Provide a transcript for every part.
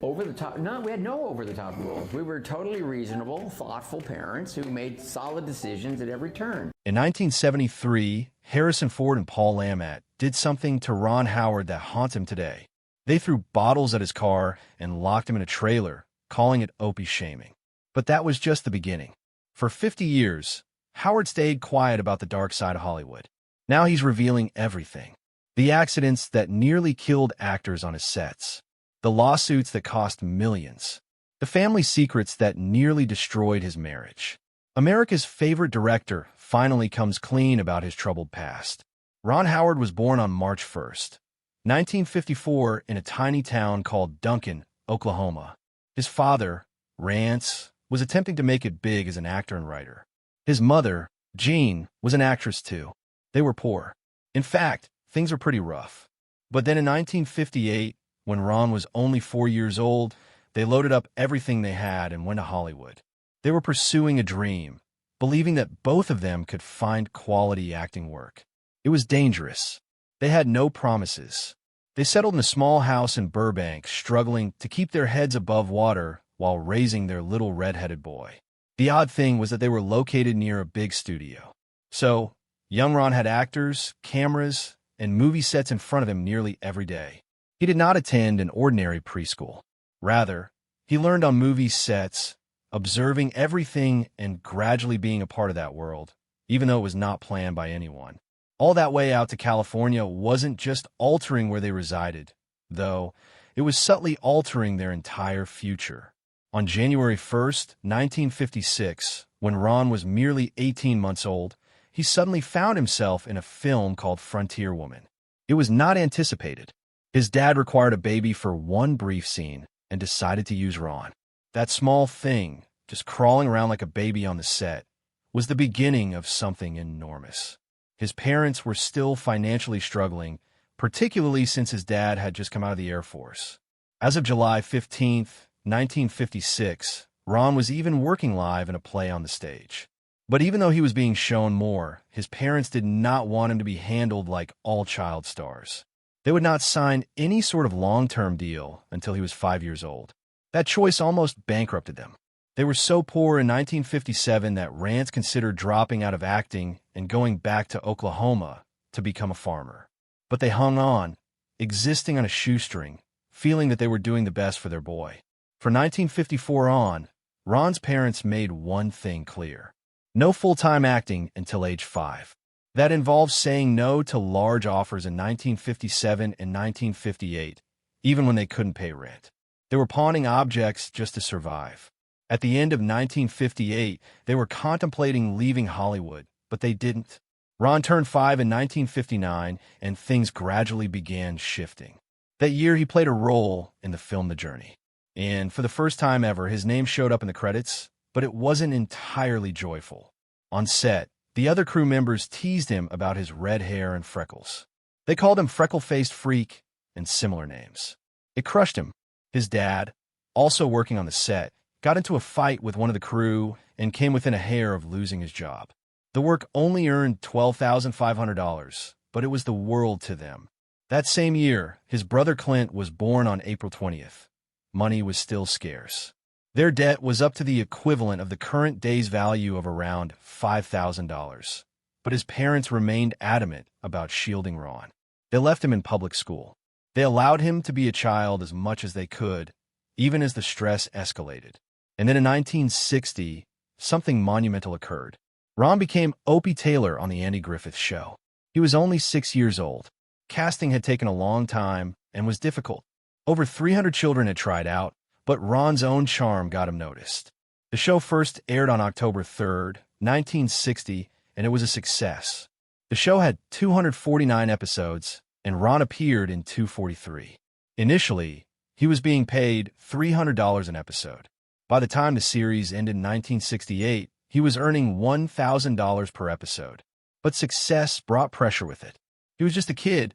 Over the top? No, we had no over the top rules. We were totally reasonable, thoughtful parents who made solid decisions at every turn. In 1973, Harrison Ford and Paul Lamont did something to Ron Howard that haunts him today. They threw bottles at his car and locked him in a trailer, calling it Opie shaming. But that was just the beginning. For 50 years, Howard stayed quiet about the dark side of Hollywood. Now he's revealing everything. The accidents that nearly killed actors on his sets. The lawsuits that cost millions. The family secrets that nearly destroyed his marriage. America's favorite director finally comes clean about his troubled past. Ron Howard was born on March 1st, 1954, in a tiny town called Duncan, Oklahoma. His father, Rance, was attempting to make it big as an actor and writer. His mother, Jean, was an actress too. They were poor. In fact, things were pretty rough. But then in 1958, when Ron was only 4 years old, they loaded up everything they had and went to Hollywood. They were pursuing a dream, believing that both of them could find quality acting work. It was dangerous. They had no promises. They settled in a small house in Burbank, struggling to keep their heads above water while raising their little red-headed boy. The odd thing was that they were located near a big studio. So, young Ron had actors, cameras, and movie sets in front of him nearly every day. He did not attend an ordinary preschool. Rather, he learned on movie sets, observing everything and gradually being a part of that world, even though it was not planned by anyone. All that way out to California wasn't just altering where they resided, though it was subtly altering their entire future. On January 1st, 1956, when Ron was merely 18 months old, he suddenly found himself in a film called Frontier Woman. It was not anticipated. His dad required a baby for one brief scene and decided to use Ron. That small thing, just crawling around like a baby on the set, was the beginning of something enormous. His parents were still financially struggling, particularly since his dad had just come out of the Air Force. As of July 15th, 1956, Ron was even working live in a play on the stage. But even though he was being shown more, his parents did not want him to be handled like all child stars. They would not sign any sort of long-term deal until he was 5 years old. That choice almost bankrupted them. They were so poor in 1957 that Rance considered dropping out of acting and going back to Oklahoma to become a farmer. But they hung on, existing on a shoestring, feeling that they were doing the best for their boy. From 1954 on, Ron's parents made one thing clear. No full-time acting until age 5. That involved saying no to large offers in 1957 and 1958, even when they couldn't pay rent. They were pawning objects just to survive. At the end of 1958, they were contemplating leaving Hollywood, but they didn't. Ron turned 5 in 1959, and things gradually began shifting. That year, he played a role in the film The Journey. And for the first time ever, his name showed up in the credits, but it wasn't entirely joyful. On set, the other crew members teased him about his red hair and freckles. They called him freckle-faced freak and similar names. It crushed him. His dad, also working on the set, got into a fight with one of the crew and came within a hair of losing his job. The work only earned $12,500, but it was the world to them. That same year, his brother Clint was born on April 20th. Money was still scarce. Their debt was up to the equivalent of the current day's value of around $5,000. But his parents remained adamant about shielding Ron. They left him in public school. They allowed him to be a child as much as they could, even as the stress escalated. And then in 1960, something monumental occurred. Ron became Opie Taylor on The Andy Griffith Show. He was only 6 years old. Casting had taken a long time and was difficult. Over 300 children had tried out, but Ron's own charm got him noticed. The show first aired on October 3rd, 1960, and it was a success. The show had 249 episodes, and Ron appeared in 243. Initially, he was being paid $300 an episode. By the time the series ended in 1968, he was earning $1,000 per episode. But success brought pressure with it. He was just a kid,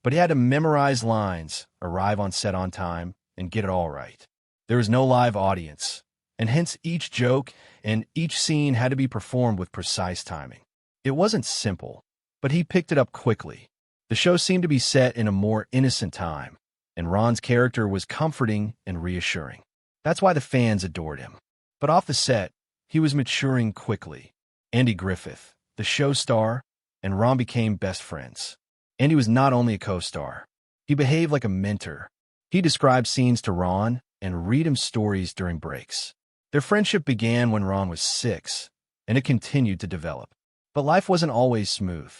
but he had to memorize lines, arrive on set on time, and get it all right. There was no live audience, and hence each joke and each scene had to be performed with precise timing. It wasn't simple, but he picked it up quickly. The show seemed to be set in a more innocent time. and Ron's character was comforting and reassuring. That's why the fans adored him. But off the set, he was maturing quickly. Andy Griffith, the show star, and Ron became best friends. Andy was not only a co-star. He behaved like a mentor. He described scenes to Ron and read him stories during breaks. Their friendship began when Ron was 6, and it continued to develop. But life wasn't always smooth.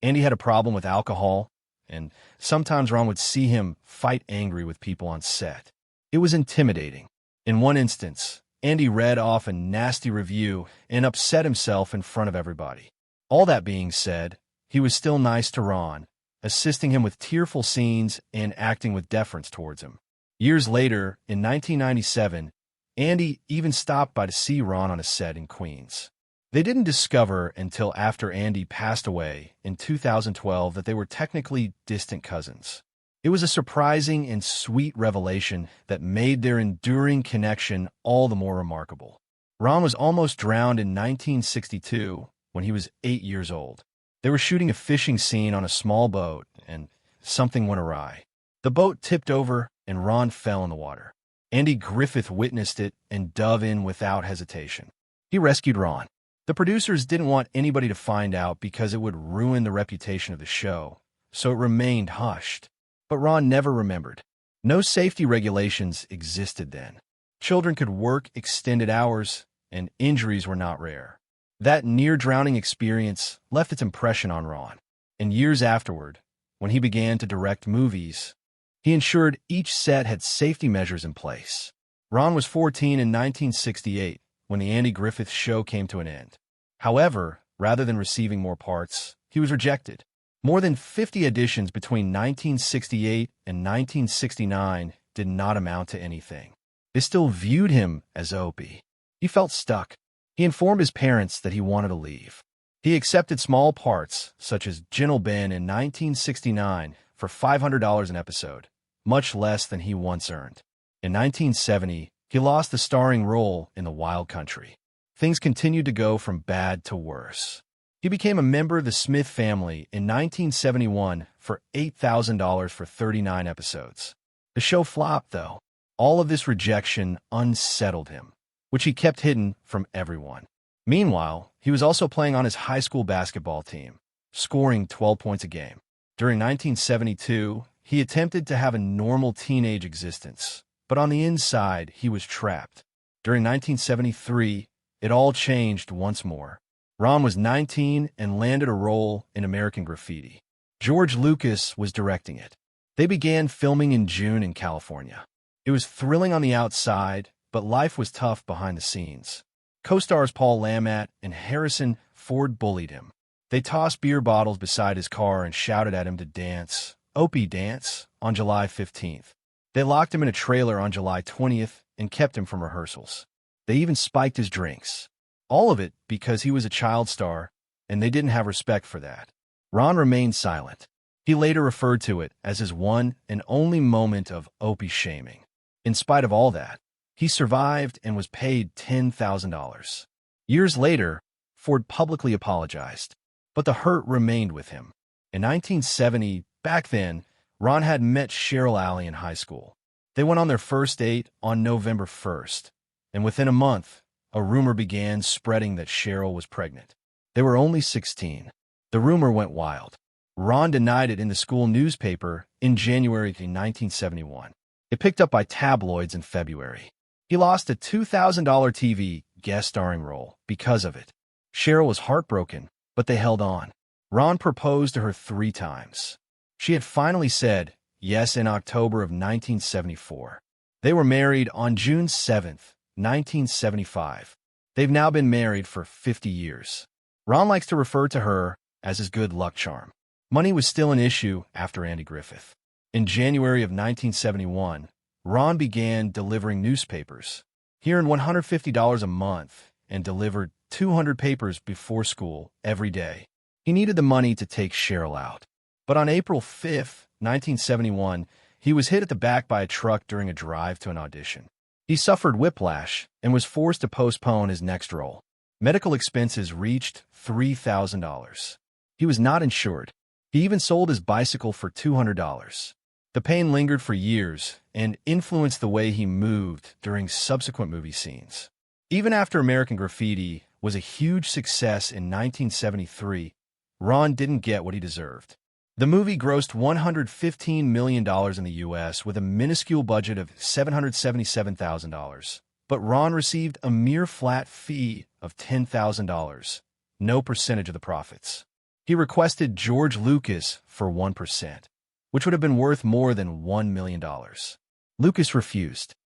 Andy had a problem with alcohol, and sometimes Ron would see him fight angry with people on set. It was intimidating. In one instance, Andy read off a nasty review and upset himself in front of everybody. All that being said, he was still nice to Ron, assisting him with tearful scenes and acting with deference towards him. Years later, in 1997, Andy even stopped by to see Ron on a set in Queens. They didn't discover until after Andy passed away in 2012 that they were technically distant cousins. It was a surprising and sweet revelation that made their enduring connection all the more remarkable. Ron was almost drowned in 1962 when he was 8 years old. They were shooting a fishing scene on a small boat, and something went awry. The boat tipped over, and Ron fell in the water. Andy Griffith witnessed it and dove in without hesitation. He rescued Ron. The producers didn't want anybody to find out because it would ruin the reputation of the show, so it remained hushed. But Ron never remembered. No safety regulations existed then. Children could work extended hours, and injuries were not rare. That near-drowning experience left its impression on Ron, and years afterward, when he began to direct movies, he ensured each set had safety measures in place. Ron was 14 in 1968 when the Andy Griffith Show came to an end. However, rather than receiving more parts, he was rejected. More than 50 auditions between 1968 and 1969 did not amount to anything. They still viewed him as Opie. He felt stuck. He informed his parents that he wanted to leave. He accepted small parts, such as Gentle Ben in 1969, for $500 an episode, much less than he once earned. In 1970, he lost the starring role in The Wild Country. Things continued to go from bad to worse. He became a member of the Smith family in 1971 for $8,000 for 39 episodes. The show flopped, though. All of this rejection unsettled him, which he kept hidden from everyone. Meanwhile, he was also playing on his high school basketball team, scoring 12 points a game. During 1972, he attempted to have a normal teenage existence, but on the inside, he was trapped. During 1973, it all changed once more. Ron was 19 and landed a role in American Graffiti. George Lucas was directing it. They began filming in June in California. It was thrilling on the outside, but life was tough behind the scenes. Co-stars Paul Lamont and Harrison Ford bullied him. They tossed beer bottles beside his car and shouted at him to dance, Opie dance, on July 15th. They locked him in a trailer on July 20th and kept him from rehearsals. They even spiked his drinks. All of it because he was a child star, and they didn't have respect for that. Ron remained silent. He later referred to it as his one and only moment of Opie shaming. In spite of all that, he survived and was paid $10,000. Years later, Ford publicly apologized, but the hurt remained with him. In 1970, back then, Ron had met Cheryl Alley in high school. They went on their first date on November 1st, and within a month, a rumor began spreading that Cheryl was pregnant. They were only 16. The rumor went wild. Ron denied it in the school newspaper in January 1971. It picked up by tabloids in February. He lost a $2,000 TV guest starring role because of it. Cheryl was heartbroken, but they held on. Ron proposed to her 3 times. She had finally said yes in October of 1974. They were married on June 7th, 1975. They've now been married for 50 years. Ron likes to refer to her as his good luck charm. Money was still an issue after Andy Griffith. In January of 1971, Ron began delivering newspapers. He earned $150 a month and delivered 200 papers before school every day. He needed the money to take Cheryl out. But on April 5th, 1971, he was hit at the back by a truck during a drive to an audition. He suffered whiplash and was forced to postpone his next role. Medical expenses reached $3,000. He was not insured. He even sold his bicycle for $200. The pain lingered for years and influenced the way he moved during subsequent movie scenes. Even after American Graffiti was a huge success in 1973, Ron didn't get what he deserved. The movie grossed $115 million in the U.S. with a minuscule budget of $777,000, but Ron received a mere flat fee of $10,000, no percentage of the profits. He requested George Lucas for 1%, which would have been worth more than $1 million. Lucas refused.